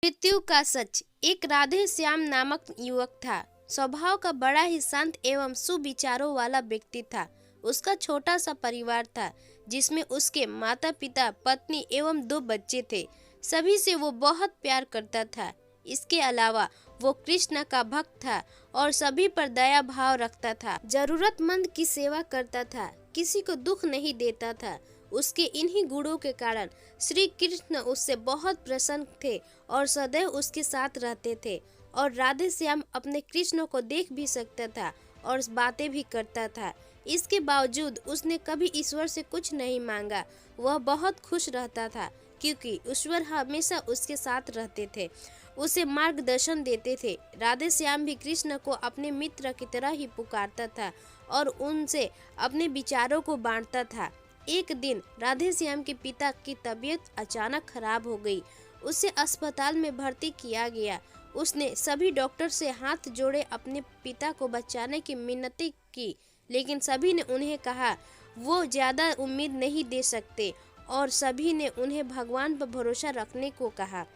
मृत्यु का सच। एक राधे श्याम नामक युवक था। स्वभाव का बड़ा ही शांत एवं सुविचारों वाला व्यक्ति था। उसका छोटा सा परिवार था जिसमें उसके माता पिता, पत्नी एवं 2 बच्चे थे। सभी से वो बहुत प्यार करता था। इसके अलावा वो कृष्ण का भक्त था और सभी पर दया भाव रखता था। जरूरतमंद की सेवा करता था, किसी को दुख नहीं देता था। उसके इन्हीं गुणों के कारण श्री कृष्ण उससे बहुत प्रसन्न थे और सदैव उसके साथ रहते थे। और राधे श्याम अपने कृष्ण को देख भी सकता था और बातें भी करता था। इसके बावजूद उसने कभी ईश्वर से कुछ नहीं मांगा। वह बहुत खुश रहता था क्योंकि ईश्वर हमेशा उसके साथ रहते थे, उसे मार्गदर्शन देते थे। राधे श्याम भी कृष्ण को अपने मित्र की तरह ही पुकारता था और उनसे अपने विचारों को बांटता था। एक दिन राधे श्याम के पिता की तबीयत अचानक खराब हो गई। उसे अस्पताल में भर्ती किया गया। उसने सभी डॉक्टर से हाथ जोड़े अपने पिता को बचाने की मिन्नतें की, लेकिन सभी ने उन्हें कहा वो ज़्यादा उम्मीद नहीं दे सकते और सभी ने उन्हें भगवान पर भरोसा रखने को कहा।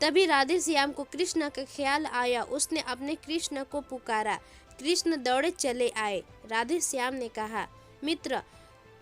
तभी राधे श्याम को कृष्ण का ख्याल आया। उसने अपने कृष्ण को पुकारा। कृष्ण दौड़े चले आए। राधे श्याम ने कहा, मित्र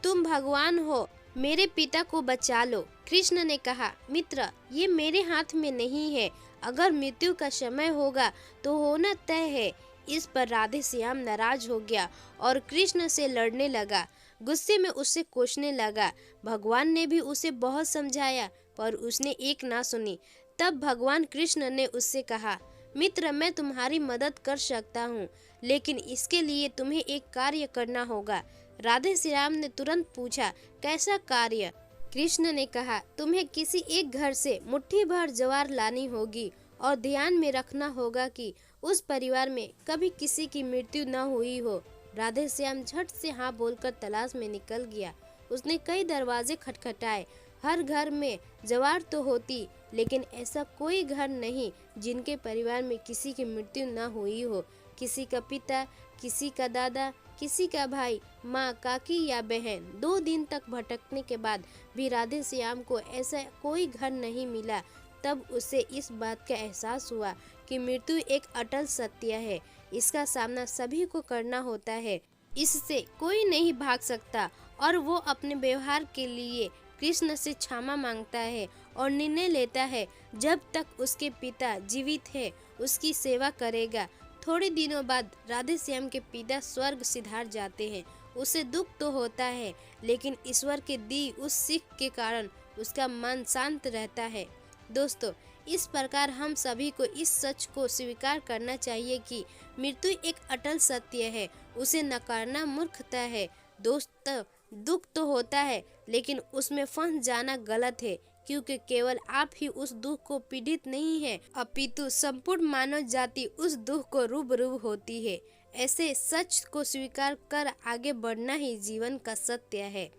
तुम भगवान हो, मेरे पिता को बचा लो। कृष्ण ने कहा, मित्र ये मेरे हाथ में नहीं है, अगर मृत्यु का समय होगा तो होना तय है। इस पर राधे श्याम नाराज हो गया और कृष्ण से लड़ने लगा। गुस्से में उससे कोसने लगा। भगवान ने भी उसे बहुत समझाया पर उसने एक ना सुनी। तब भगवान कृष्ण ने उससे कहा, मित्र मैं तुम्हारी मदद कर सकता हूँ, लेकिन इसके लिए तुम्हें एक कार्य करना होगा। राधे श्याम ने तुरंत पूछा, कैसा कार्य? कृष्ण ने कहा, तुम्हें किसी एक घर से मुट्ठी भर ज्वार लानी होगी और ध्यान में रखना होगा कि उस परिवार में कभी किसी की मृत्यु न हुई हो। राधे श्याम झट से हाँ बोलकर तलाश में निकल गया। उसने कई दरवाजे खटखटाए। हर घर में ज्वार तो होती, लेकिन ऐसा कोई घर नहीं जिनके परिवार में किसी की मृत्यु न हुई हो। किसी का पिता, किसी का दादा, किसी का भाई, माँ, काकी या बहन। 2 दिन तक भटकने के बाद भी राधे श्याम को ऐसा कोई घर नहीं मिला। तब उसे इस बात का एहसास हुआ कि मृत्यु एक अटल सत्य है। इसका सामना सभी को करना होता है, इससे कोई नहीं भाग सकता। और वो अपने व्यवहार के लिए कृष्ण से क्षमा मांगता है और निर्णय लेता है जब तक उसके पिता जीवित है उसकी सेवा करेगा। थोड़े दिनों बाद राधे श्याम के पिता स्वर्ग सिधार जाते हैं। उसे दुख तो होता है, लेकिन ईश्वर के दी उस सीख के कारण उसका मन शांत रहता है। दोस्तों, इस प्रकार हम सभी को इस सच को स्वीकार करना चाहिए कि मृत्यु एक अटल सत्य है, उसे नकारना मूर्खता है। दोस्तों, दुख तो होता है, लेकिन उसमें फंस जाना गलत है, क्योंकि केवल आप ही उस दुख को पीड़ित नहीं है, अपितु संपूर्ण मानव जाति उस दुख को रूबरू होती है। ऐसे सच को स्वीकार कर आगे बढ़ना ही जीवन का सत्य है।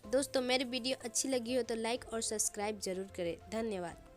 दोस्तों, मेरी वीडियो अच्छी लगी हो तो लाइक और सब्सक्राइब जरूर करें। धन्यवाद।